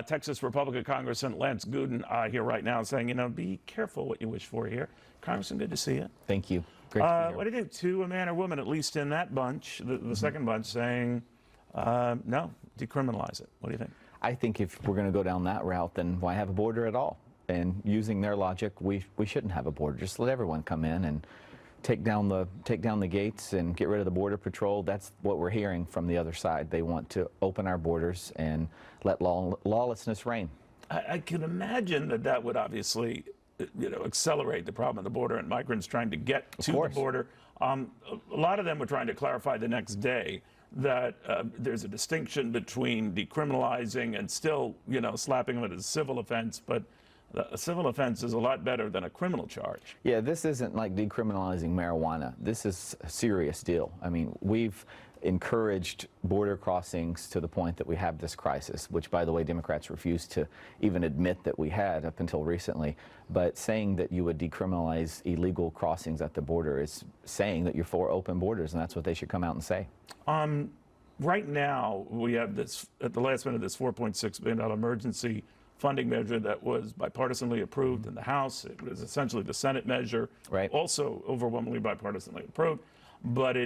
Texas Republican Congressman Lance Gooden here right now saying, be careful what you wish for here. Congressman, good to see you. Thank you. Great to be here. What do you think? To a man or woman, at least in that bunch, the second bunch, saying, no, decriminalize it. What do you think? I think if we're going to go down that route, then why have a border at all? And using their logic, we shouldn't have a border. Just let everyone come in and take down the gates and get rid of the Border Patrol. That's what we're hearing from the other side. They want to open our borders and let lawlessness reign. I can imagine that would obviously, accelerate the problem at the border and migrants trying to get to the border. A lot of them were trying to clarify the next day that there's a distinction between decriminalizing and still, slapping them as a civil offense, but a civil offense is a lot better than a criminal charge. Yeah, this isn't like decriminalizing marijuana. This is a serious deal. I mean, we've encouraged border crossings to the point that we have this crisis, which, by the way, Democrats refused to even admit that we had up until recently. But saying that you would decriminalize illegal crossings at the border is saying that you're for open borders, and that's what they should come out and say. Right now, we have this, at the last minute, this $4.6 billion emergency funding measure that was bipartisanly approved in the House. It was essentially the Senate measure, also overwhelmingly bipartisanly approved. But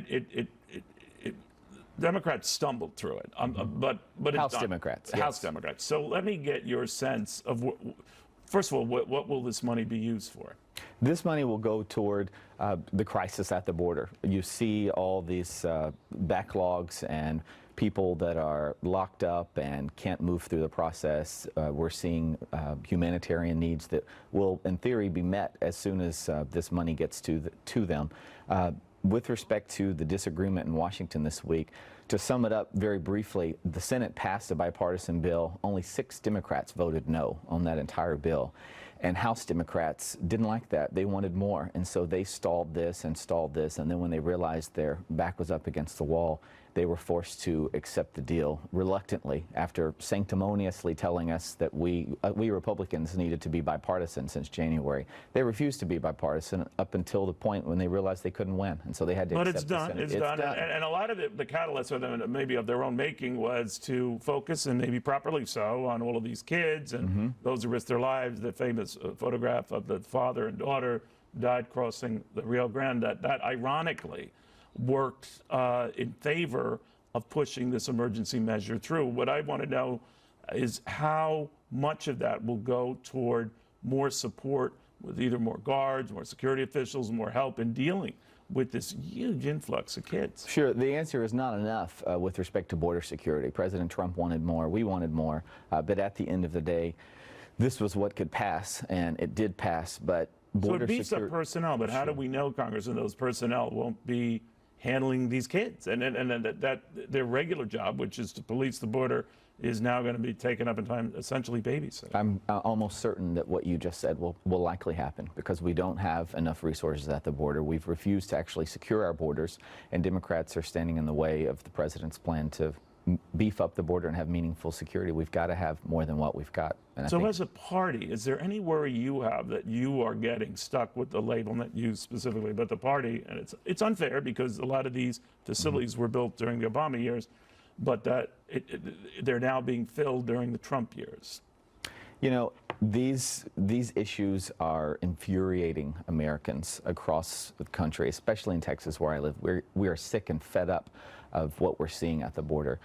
Democrats stumbled through it. But House Democrats. House Democrats. So let me get your sense of, first of all, what will this money be used for? This money will go toward the crisis at the border. You see all these backlogs and people that are locked up and can't move through the process. We're seeing humanitarian needs that will, in theory, be met as soon as this money gets to them. With respect to the disagreement in Washington this week, to sum it up very briefly, the Senate passed a bipartisan bill. Only 6 Democrats voted no on that entire bill. And House Democrats didn't like that. They wanted more. And so they stalled this. And then when they realized their back was up against the wall, they were forced to accept the deal reluctantly after sanctimoniously telling us that we Republicans needed to be bipartisan since January. They refused to be bipartisan up until the point when they realized they couldn't win. And so they had to accept the Senate. It's done. And a lot of the catalyst for them, maybe of their own making, was to focus, and maybe properly so, on all of these kids and those who risked their lives. The famous photograph of the father and daughter died crossing the Rio Grande, that ironically worked in favor of pushing this emergency measure through. What I want to know is how much of that will go toward more support with either more guards, more security officials, more help in dealing with this huge influx of kids. Sure. The answer is not enough with respect to border security. President Trump wanted more. We wanted more. But at the end of the day, this was what could pass, and it did pass. But border so it beefs up personnel, but how do we know, Congressman, those personnel won't be handling these kids, and that their regular job, which is to police the border, is now going to be taken up in time, essentially babysitting? I'm almost certain that what you just said will likely happen, because we don't have enough resources at the border. We've refused to actually secure our borders, and Democrats are standing in the way of the president's plan to beef up the border and have meaningful security. We've got to have more than what we've got. And so as a party, is there any worry you have that you are getting stuck with the label, not you specifically, but the party? And it's unfair because a lot of these facilities were built during the Obama years, but that they're now being filled during the Trump years. You know, these issues are infuriating Americans across the country, especially in Texas where I live. We are sick and fed up of what we're seeing at the border.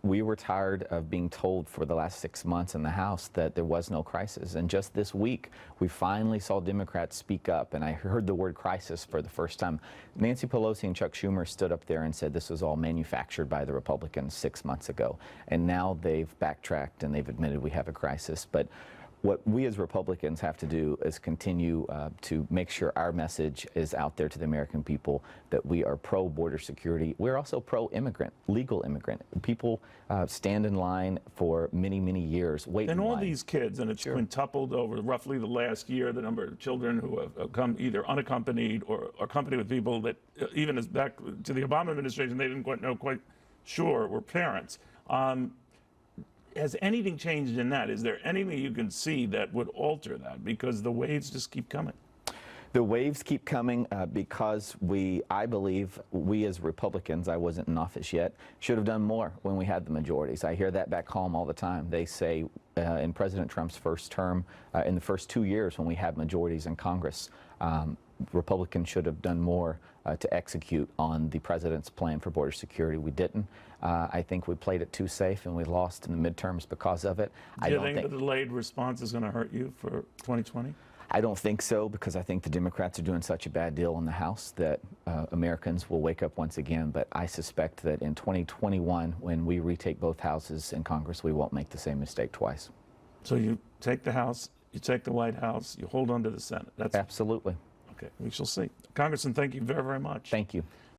We were tired of being told for the last 6 months in the House that there was no crisis. And just this week, we finally saw Democrats speak up, and I heard the word crisis for the first time. Nancy Pelosi and Chuck Schumer stood up there and said this was all manufactured by the Republicans 6 months ago. And now they've backtracked and they've admitted we have a crisis. But what we as Republicans have to do is continue to make sure our message is out there to the American people that we are pro-border security. We're also pro-immigrant, legal immigrant. People stand in line for many, many years, wait in line. And all these kids, and it's quintupled over roughly the last year, the number of children who have come either unaccompanied or accompanied with people that, even as back to the Obama administration, they didn't quite sure were parents. Has anything changed in that? Is there anything you can see that would alter that? Because the waves just keep coming. The waves keep coming because I believe we as Republicans, I wasn't in office yet, should have done more when we had the majorities. I hear that back home all the time. They say in President Trump's first term, in the first 2 years when we had majorities in Congress, Republicans should have done more to execute on the president's plan for border security. We didn't. I think we played it too safe and we lost in the midterms because of it. Do you think the delayed response is going to hurt you for 2020? I don't think so, because I think the Democrats are doing such a bad deal in the House that Americans will wake up once again. But I suspect that in 2021, when we retake both houses in Congress, we won't make the same mistake twice. So you take the House, you take the White House, you hold on to the Senate. That's Absolutely. okay. We shall see. Congressman, thank you very, very much. Thank you.